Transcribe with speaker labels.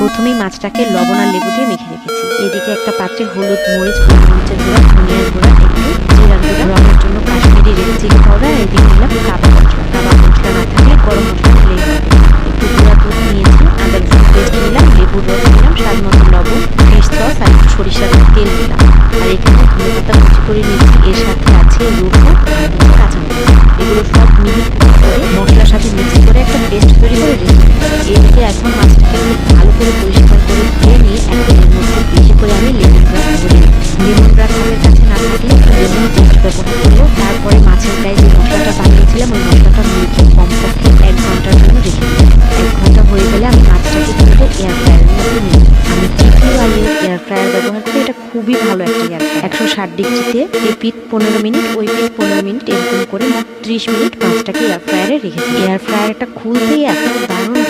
Speaker 1: প্রথমেই মাছটাকে লবণ আর লেবু দিয়ে মেখে রেখেছি। এদিকে একটা পাত্রে হলুদ, মরিচ, গোলমরিচের গুঁড়া, ধনিয়ার গুঁড়া, একটু জিরার গুঁড়া, রঙের জন্য কাশ্মীরি রেড চিলি পাউডার, এদিকে দিলাম কাবাব মশলা। কাবাব মশলা না থাকলে গরম মশলা দিলেই হবে। একটু গুঁড়া দুধ নিয়েছি, আদা রসুন পেস্ট নিলাম, লেবুর রস নিলাম, স্বাদ মতো লবণ, ফিশ সস আর একটু সরিষার তেল দিলাম। আর এখানে ধনেপাতা কুচি করে নিয়েছি। এর সাথে আছে রসুন আর কাঁচামরিচ। এগুলো সব মিহি করে মশলার সাথে মিক্স করে একটা পেস্ট তৈরি করে রেখেছি। এদিকে এখন মাছটাকে খুব ভালো করে পরিষ্কার করে ধুয়ে নিয়ে একটা এর মধ্যে বেশি করে আমি লেমন গ্রাস ভরে নিই। লেমন গ্রাস হাতের কাছে না থাকলে লেমন পেস্ট ব্যবহার করবো। তারপরে মাছের গায়ে যে মশলাটা বানিয়েছিলাম ওই মশলাটা মেখে কমপক্ষে 1 ঘন্টার জন্য রেখে দিই। 1 ঘন্টা হয়ে গেলে আমি মাছটাকে তুলে এয়ার ফ্রায়ারের মধ্যে নিই। আমি টিকিউ আলির এয়ার ফ্রায়ার ব্যবহার করি। এটা খুবই ভালো একটা এয়ার ফ্রায়ার। 160 ডিগ্রিতে এই পিঠ 15 মিনিট, ওই পিঠ 15 মিনিট, এরকম করে মোট 30 মিনিট মাছটাকে এয়ার ফ্রায়ারে রেখেছি। এয়ার ফ্রায়ারটা খুলতেই এত দারুণ